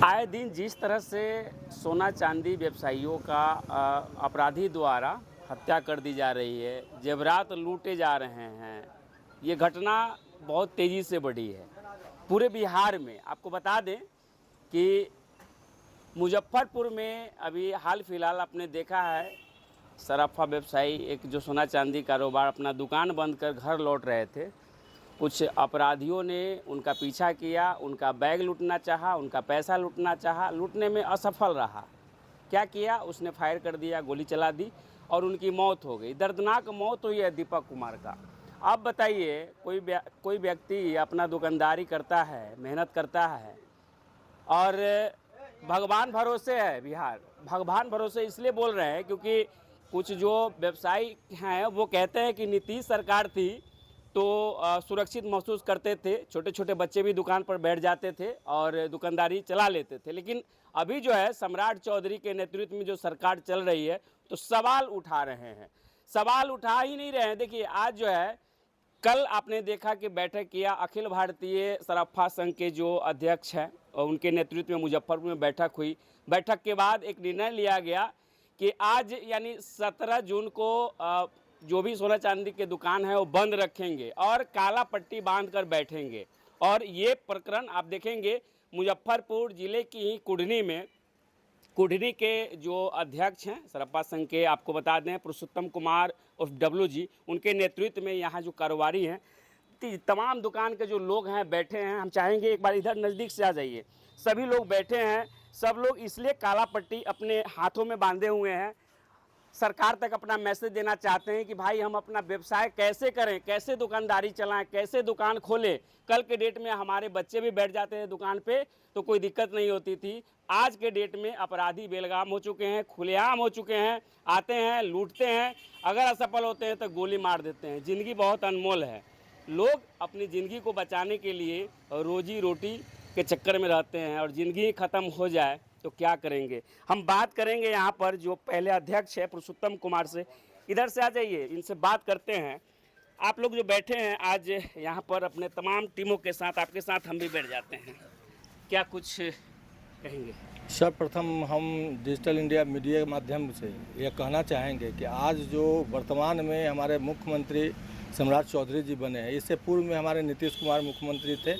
आए दिन जिस तरह से सोना चांदी व्यवसायियों का अपराधी द्वारा हत्या कर दी जा रही है, जेवरात लूटे जा रहे हैं, ये घटना बहुत तेज़ी से बढ़ी है पूरे बिहार में। आपको बता दें कि मुजफ्फरपुर में अभी हाल फिलहाल आपने देखा है, सराफा व्यवसायी एक जो सोना चांदी कारोबार अपना दुकान बंद कर घर लौट रहे थे, कुछ अपराधियों ने उनका पीछा किया, उनका बैग लूटना चाहा, उनका पैसा लूटना चाहा, लूटने में असफल रहा। क्या किया, उसने फायर कर दिया, गोली चला दी और उनकी मौत हो गई। दर्दनाक मौत हुई है दीपक कुमार का। अब बताइए, कोई व्यक्ति अपना दुकानदारी करता है, मेहनत करता है और भगवान भरोसे है बिहार। भगवान भरोसे इसलिए बोल रहे हैं क्योंकि कुछ जो व्यवसायी हैं वो कहते हैं कि नीतीश सरकार थी तो सुरक्षित महसूस करते थे, छोटे छोटे बच्चे भी दुकान पर बैठ जाते थे और दुकानदारी चला लेते थे। लेकिन अभी जो है सम्राट चौधरी के नेतृत्व में जो सरकार चल रही है तो सवाल उठा रहे हैं। सवाल उठा ही नहीं रहे हैं। देखिए आज जो है, कल आपने देखा कि बैठक किया अखिल भारतीय सराफा संघ के जो अध्यक्ष हैं और उनके नेतृत्व में मुजफ्फरपुर में बैठक हुई। बैठक के बाद एक निर्णय लिया गया कि आज यानी 17 जून को जो भी सोना चांदी के दुकान है वो बंद रखेंगे और काला पट्टी बांध कर बैठेंगे। और ये प्रकरण आप देखेंगे मुजफ्फरपुर ज़िले की ही कुढ़नी के जो अध्यक्ष हैं सराफा संघ के, आपको बता दें पुरुषोत्तम कुमार और WG, उनके नेतृत्व में यहाँ जो कारोबारी हैं, तमाम दुकान के जो लोग हैं बैठे हैं। हम चाहेंगे एक बार इधर नज़दीक से आ जाइए। सभी लोग बैठे हैं। सब लोग इसलिए काला पट्टी अपने हाथों में बांधे हुए हैं, सरकार तक अपना मैसेज देना चाहते हैं कि भाई हम अपना व्यवसाय कैसे करें, कैसे दुकानदारी चलाएं, कैसे दुकान खोलें। कल के डेट में हमारे बच्चे भी बैठ जाते हैं दुकान पे तो कोई दिक्कत नहीं होती थी। आज के डेट में अपराधी बेलगाम हो चुके हैं, खुलेआम हो चुके हैं, आते हैं, लूटते हैं, अगर असफल होते हैं तो गोली मार देते हैं। ज़िंदगी बहुत अनमोल है। लोग अपनी ज़िंदगी को बचाने के लिए रोजी रोटी के चक्कर में रहते हैं और ज़िंदगी ख़त्म हो जाए तो क्या करेंगे। हम बात करेंगे यहाँ पर जो पहले अध्यक्ष है पुरुषोत्तम कुमार से। इधर से आ जाइए, इनसे बात करते हैं। आप लोग जो बैठे हैं आज यहाँ पर अपने तमाम टीमों के साथ, आपके साथ हम भी बैठ जाते हैं, क्या कुछ कहेंगे? सर्वप्रथम हम डिजिटल इंडिया मीडिया के माध्यम से ये कहना चाहेंगे कि आज जो वर्तमान में हमारे मुख्यमंत्री सम्राट चौधरी जी बने हैं, इससे पूर्व में हमारे नीतीश कुमार मुख्यमंत्री थे,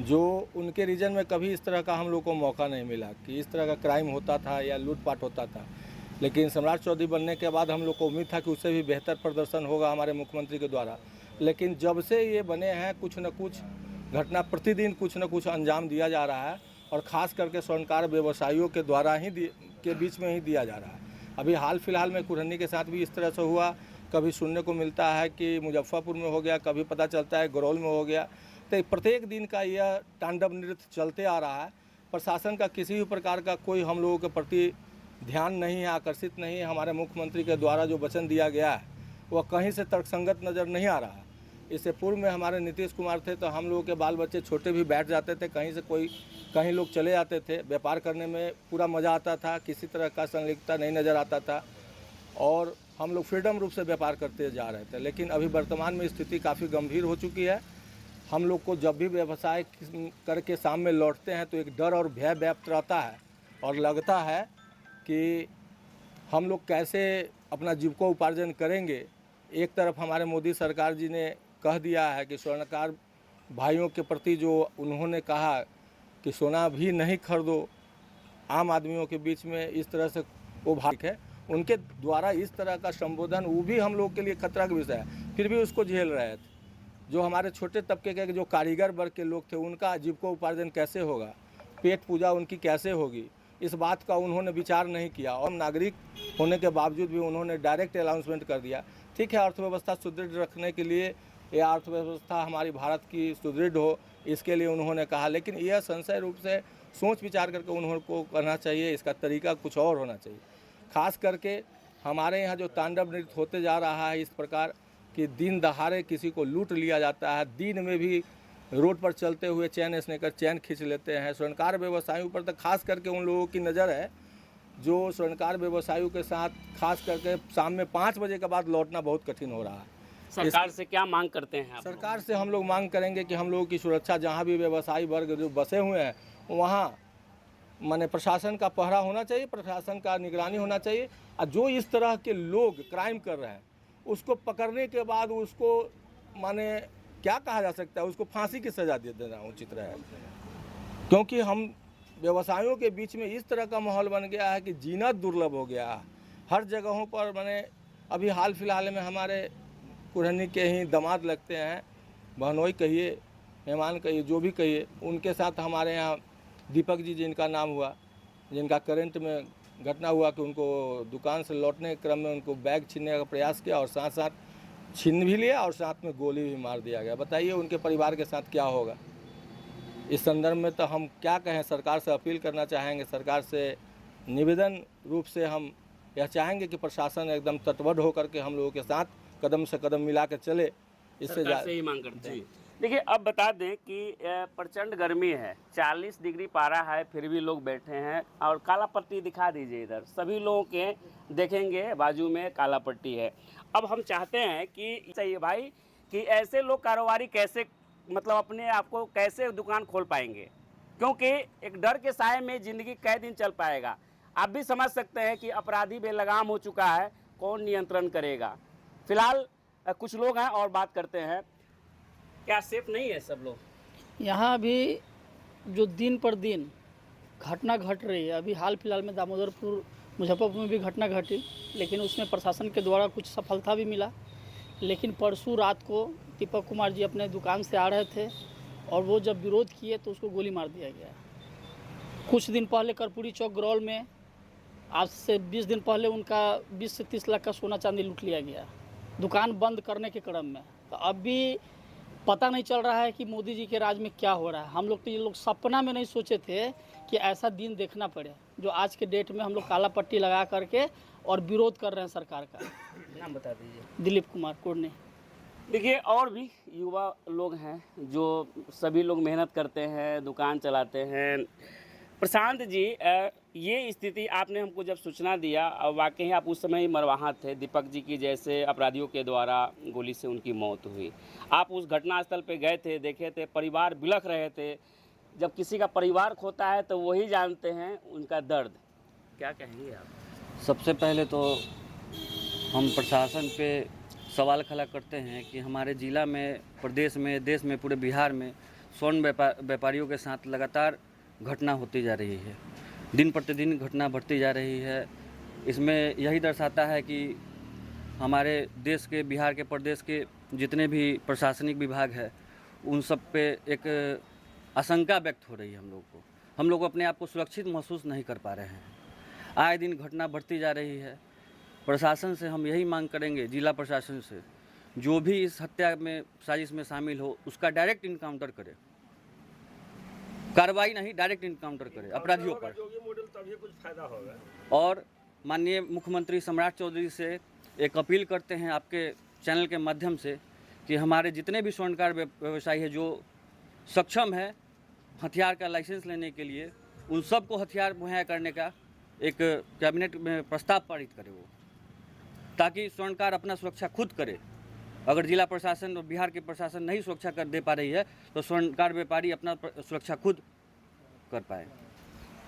जो उनके रीजन में कभी इस तरह का हम लोग को मौका नहीं मिला कि इस तरह का क्राइम होता था या लूटपाट होता था। लेकिन सम्राट चौधरी बनने के बाद हम लोग को उम्मीद था कि उससे भी बेहतर प्रदर्शन होगा हमारे मुख्यमंत्री के द्वारा। लेकिन जब से ये बने हैं कुछ न कुछ घटना प्रतिदिन कुछ न कुछ अंजाम दिया जा रहा है और ख़ास करके स्वर्णकार व्यवसायियों के द्वारा ही के बीच में ही दिया जा रहा है। अभी हाल फिलहाल में कुढ़नी के साथ भी इस तरह से हुआ। कभी सुनने को मिलता है कि मुजफ्फरपुर में हो गया, कभी पता चलता है गरौल में हो गया। तो प्रत्येक दिन का यह तांडव नृत्य चलते आ रहा है। प्रशासन का किसी भी प्रकार का कोई हम लोगों के प्रति ध्यान नहीं है, आकर्षित नहीं है। हमारे मुख्यमंत्री के द्वारा जो वचन दिया गया है वह कहीं से तर्कसंगत नज़र नहीं आ रहा है। इससे पूर्व में हमारे नीतीश कुमार थे तो हम लोगों के बाल बच्चे छोटे भी बैठ जाते थे, कहीं से कहीं लोग चले जाते थे। व्यापार करने में पूरा मज़ा आता था, किसी तरह का संलिप्तता नहीं नज़र आता था और हम लोग फ्रीडम रूप से व्यापार करते जा रहे थे। लेकिन अभी वर्तमान में स्थिति काफ़ी गंभीर हो चुकी है। हम लोग को जब भी व्यवसाय करके सामने लौटते हैं तो एक डर और भय व्याप्त रहता है और लगता है कि हम लोग कैसे अपना जीविकोपार्जन करेंगे। एक तरफ हमारे मोदी सरकार जी ने कह दिया है कि स्वर्णकार भाइयों के प्रति जो उन्होंने कहा कि सोना भी नहीं खरीदो, आम आदमियों के बीच में इस तरह से वो भाग है, उनके द्वारा इस तरह का संबोधन वो भी हम लोग के लिए खतरा का विषय है, फिर भी उसको झेल रहे थे। जो हमारे छोटे तबके के जो कारीगर वर्ग के लोग थे उनका जीविकोपार्जन कैसे होगा, पेट पूजा उनकी कैसे होगी, इस बात का उन्होंने विचार नहीं किया। और नागरिक होने के बावजूद भी उन्होंने डायरेक्ट अनाउंसमेंट कर दिया। ठीक है, अर्थव्यवस्था सुदृढ़ रखने के लिए या अर्थव्यवस्था हमारी भारत की सुदृढ़ हो इसके लिए उन्होंने कहा, लेकिन यह संशय रूप से सोच विचार करके उन्होंने को करना चाहिए। इसका तरीका कुछ और होना चाहिए। खास करके हमारे यहाँ जो तांडव नृत्य होते जा रहा है इस प्रकार कि दिन दहाड़े किसी को लूट लिया जाता है, दिन में भी रोड पर चलते हुए चैन स्नेकर चैन खींच लेते हैं। स्वर्णकार व्यवसायियों पर तो खास करके उन लोगों की नज़र है जो स्वर्णकार व्यवसायियों के साथ खास करके शाम में 5 बजे के बाद लौटना बहुत कठिन हो रहा है। सरकार से क्या मांग करते हैं आप? सरकार से हम लोग मांग करेंगे कि हम लोगों की सुरक्षा, जहाँ भी व्यवसायी वर्ग जो बसे हुए हैं वहाँ माने प्रशासन का पहरा होना चाहिए, प्रशासन का निगरानी होना चाहिए। और जो इस तरह के लोग क्राइम कर रहे हैं उसको पकड़ने के बाद उसको माने क्या कहा जा सकता है, उसको फांसी की सज़ा दे देना उचित रहेगा। क्योंकि हम व्यवसायों के बीच में इस तरह का माहौल बन गया है कि जीना दुर्लभ हो गया है। हर जगहों पर मैंने अभी हाल फिलहाल में हमारे कुरहनी के ही दामाद लगते हैं, बहनोई कहिए, मेहमान कहिए, जो भी कहिए, उनके साथ हमारे यहाँ दीपक जी जिनका नाम हुआ, जिनका करंट में घटना हुआ कि उनको दुकान से लौटने के क्रम में उनको बैग छीनने का प्रयास किया और साथ साथ छीन भी लिया और साथ में गोली भी मार दिया गया। बताइए उनके परिवार के साथ क्या होगा। इस संदर्भ में तो हम क्या कहें, सरकार से अपील करना चाहेंगे, सरकार से निवेदन रूप से हम यह चाहेंगे कि प्रशासन एकदम तटबद्ध होकर के हम लोगों के साथ कदम से कदम मिला के चले। इससे सरकार से ही मांग करते हैं। देखिए, अब बता दें कि प्रचंड गर्मी है, 40 डिग्री पारा है, फिर भी लोग बैठे हैं। और काला पट्टी दिखा दीजिए इधर, सभी लोगों के देखेंगे बाजू में काला पट्टी है। अब हम चाहते हैं कि चाहिए भाई कि ऐसे लोग कारोबारी कैसे, मतलब अपने आप को कैसे दुकान खोल पाएंगे, क्योंकि एक डर के साए में ज़िंदगी कै दिन चल पाएगा। आप भी समझ सकते हैं कि अपराधी बेलगाम हो चुका है, कौन नियंत्रण करेगा। फिलहाल कुछ लोग हैं और बात करते हैं। क्या सेफ नहीं है सब लोग? यहाँ भी जो दिन पर दिन घटना घट रही है, अभी हाल फिलहाल में दामोदरपुर मुजफ्फरपुर में भी घटना घटी, लेकिन उसमें प्रशासन के द्वारा कुछ सफलता भी मिला। लेकिन परसों रात को दीपक कुमार जी अपने दुकान से आ रहे थे और वो जब विरोध किए तो उसको गोली मार दिया गया। कुछ दिन पहले कर्पूरी चौक ग्रौल में आज से 20 दिन पहले उनका 20 से 30 लाख का सोना चांदी लूट लिया गया दुकान बंद करने के क्रम में। तो अभी पता नहीं चल रहा है कि मोदी जी के राज में क्या हो रहा है। हम लोग तो ये लोग सपना में नहीं सोचे थे कि ऐसा दिन देखना पड़े, जो आज के डेट में हम लोग काला पट्टी लगा करके और विरोध कर रहे हैं सरकार का। नाम बता दीजिए। दिलीप कुमार कुर्ने। देखिए, और भी युवा लोग हैं जो सभी लोग मेहनत करते हैं, दुकान चलाते हैं। प्रशांत जी, ये स्थिति आपने हमको जब सूचना दिया, वाकई आप उस समय ही मरवाहा थे। दीपक जी की जैसे अपराधियों के द्वारा गोली से उनकी मौत हुई। आप उस घटनास्थल पे गए थे, देखे थे, परिवार बिलख रहे थे। जब किसी का परिवार खोता है तो वही जानते हैं उनका दर्द। क्या कहेंगे आप? सबसे पहले तो हम प्रशासन पे सवाल खड़ा करते हैं कि हमारे ज़िला में, प्रदेश में, देश में, पूरे बिहार में स्वर्ण व्यापारियों के साथ लगातार घटना होती जा रही है। दिन प्रतिदिन घटना बढ़ती जा रही है। इसमें यही दर्शाता है कि हमारे देश के, बिहार के, प्रदेश के जितने भी प्रशासनिक विभाग है उन सब पे एक आशंका व्यक्त हो रही है। हम लोग अपने आप को सुरक्षित महसूस नहीं कर पा रहे हैं। आए दिन घटना बढ़ती जा रही है। प्रशासन से हम यही मांग करेंगे, जिला प्रशासन से, जो भी इस हत्या में, साजिश में शामिल हो, उसका डायरेक्ट इनकाउंटर करे। कार्रवाई नहीं, डायरेक्ट इनकाउंटर करे अपराधियों पर। तभी कुछ फायदा होगा। और माननीय मुख्यमंत्री सम्राट चौधरी से एक अपील करते हैं आपके चैनल के माध्यम से कि हमारे जितने भी स्वर्णकार व्यवसायी है जो सक्षम है हथियार का लाइसेंस लेने के लिए, उन सबको हथियार मुहैया करने का एक कैबिनेट में प्रस्ताव पारित करे वो, ताकि स्वर्णकार अपना सुरक्षा खुद करे। अगर जिला प्रशासन और बिहार के प्रशासन नहीं सुरक्षा कर दे पा रही है तो स्वर्णकार व्यापारी अपना सुरक्षा खुद कर पाए।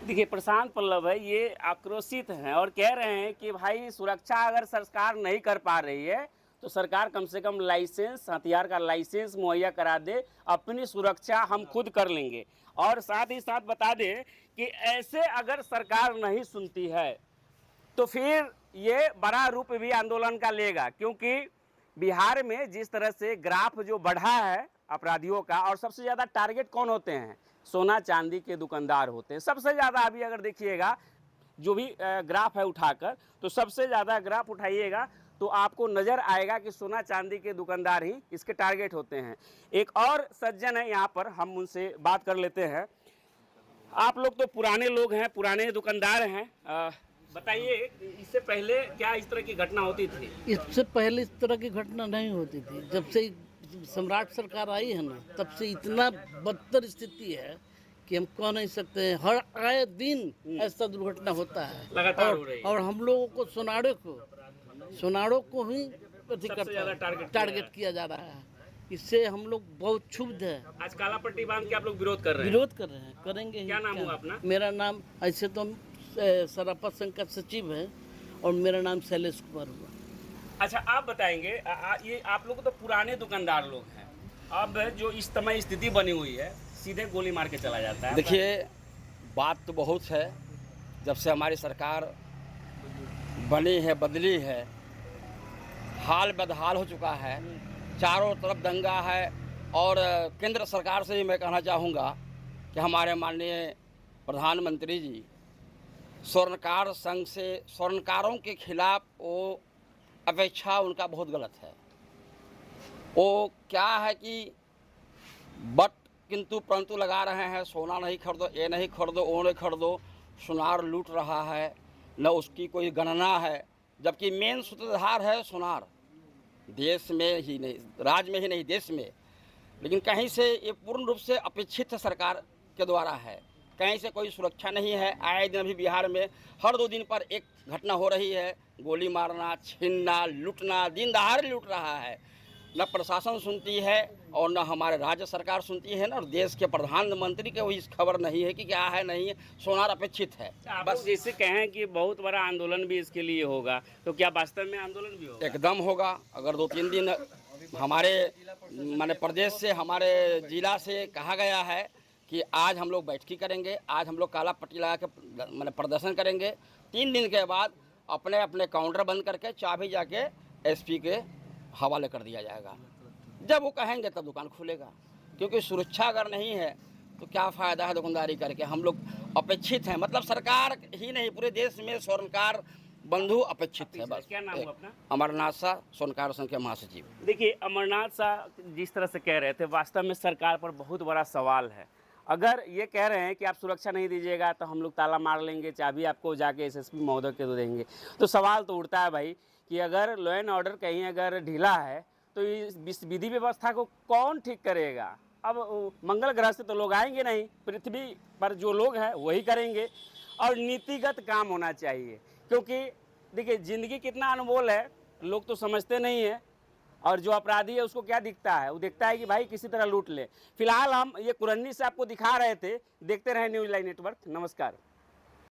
देखिए, प्रशांत पल्लव है, ये आक्रोशित हैं और कह रहे हैं कि भाई सुरक्षा अगर सरकार नहीं कर पा रही है तो सरकार कम से कम लाइसेंस, हथियार का लाइसेंस मुहैया करा दे, अपनी सुरक्षा हम खुद कर लेंगे। और साथ ही साथ बता दें कि ऐसे अगर सरकार नहीं सुनती है तो फिर ये बड़ा रूप भी आंदोलन का लेगा, क्योंकि बिहार में जिस तरह से ग्राफ जो बढ़ा है अपराधियों का, और सबसे ज़्यादा टारगेट कौन होते हैं? सोना चांदी के दुकानदार होते हैं सबसे ज़्यादा। अभी अगर देखिएगा जो भी ग्राफ है उठाकर, तो सबसे ज़्यादा ग्राफ उठाइएगा तो आपको नज़र आएगा कि सोना चांदी के दुकानदार ही इसके टारगेट होते हैं। एक और सज्जन है यहाँ पर, हम उनसे बात कर लेते हैं। आप लोग तो पुराने लोग हैं, पुराने दुकानदार हैं, बताइए इससे पहले क्या इस तरह की घटना होती थी? इससे पहले इस तरह की घटना नहीं होती थी। जब से सम्राट सरकार आई है ना, तब से इतना बदतर स्थिति है कि हम कह नहीं सकते हैं। हर आए दिन ऐसा दुर्घटना होता है लगातार हो रही है। और हम लोगों को सोनारों को ही सबसे ज़्यादा टारगेट किया जा रहा है। इससे हम लोग बहुत क्षुब्ध है, आज काला पट्टी बांध के आप लोग विरोध कर रहे हैं। विरोध कर रहे हैं, करेंगे ही। क्या नाम हुआ अपना? मेरा नाम, ऐसे तो हम सराफा संघ का सचिव है और मेरा नाम शैलेश कुमार हुआ। अच्छा, आप बताएंगे ये आप लोग तो पुराने दुकानदार लोग हैं, अब जो इस समय स्थिति बनी हुई है सीधे गोली मार के चला जाता है। देखिए, बात तो बहुत है, जब से हमारी सरकार बनी है, बदली है, हाल बदहाल हो चुका है, चारों तरफ दंगा है। और केंद्र सरकार से भी मैं कहना चाहूँगा कि हमारे माननीय प्रधानमंत्री जी स्वर्णकार संघ से स्वर्णकारों के खिलाफ वो अपेक्षा उनका बहुत गलत है। वो क्या है कि बट किंतु परंतु लगा रहे हैं, सोना नहीं खरीदो, ये नहीं खरीदो, वो नहीं खरीदो, सुनार लूट रहा है, न उसकी कोई गणना है। जबकि मेन सूत्रधार है सुनार, देश में ही नहीं, राज्य में ही नहीं, देश में। लेकिन कहीं से ये पूर्ण रूप से अपेक्षित सरकार के द्वारा है, कहीं से कोई सुरक्षा नहीं है। आए दिन अभी बिहार में हर 2 दिन पर एक घटना हो रही है, गोली मारना, छीनना, लूटना, दिन दहाड़े लूट रहा है। न प्रशासन सुनती है और न हमारे राज्य सरकार सुनती है, न और देश के प्रधानमंत्री के इस खबर नहीं है कि क्या है नहीं है। सोनार अपेक्षित है। बस जैसे कहें कि बहुत बड़ा आंदोलन भी इसके लिए होगा, तो क्या वास्तव में आंदोलन भी होगा? एकदम होगा। अगर 2-3 दिन हमारे माने प्रदेश से, हमारे जिला से कहा गया है कि आज हम लोग बैठकी करेंगे, आज हम लोग काला पट्टी लगा के माने प्रदर्शन करेंगे। 3 दिन के बाद अपने अपने काउंटर बंद करके चाबी जाके एसपी के हवाले कर दिया जाएगा। जब वो कहेंगे तब दुकान खुलेगा, क्योंकि सुरक्षा अगर नहीं है तो क्या फ़ायदा है दुकानदारी करके। हम लोग अपेक्षित हैं, मतलब सरकार ही नहीं पूरे देश में स्वर्णकार बंधु अपेक्षित है। बस। क्या नाम हुआ अपना? अमरनाथ शाह, स्वर्णकार संघ के महासचिव। देखिए, अमरनाथ शाह जिस तरह से कह रहे थे, वास्तव में सरकार पर बहुत बड़ा सवाल है। अगर ये कह रहे हैं कि आप सुरक्षा नहीं दीजिएगा तो हम लोग ताला मार लेंगे, चाबी आपको जाके एसएसपी महोदय के दो देंगे, तो सवाल तो उठता है भाई कि अगर लॉ एंड ऑर्डर कहीं अगर ढीला है तो इस विधि व्यवस्था को कौन ठीक करेगा? अब मंगल ग्रह से तो लोग आएंगे नहीं, पृथ्वी पर जो लोग हैं वही करेंगे। और नीतिगत काम होना चाहिए, क्योंकि देखिए ज़िंदगी कितना अनमोल है, लोग तो समझते नहीं है। और जो अपराधी है उसको क्या दिखता है? वो दिखता है कि भाई किसी तरह लूट ले। फिलहाल हम ये कुरन्नी से आपको दिखा रहे थे। देखते रहे न्यूज़ लाइव नेटवर्क। नमस्कार।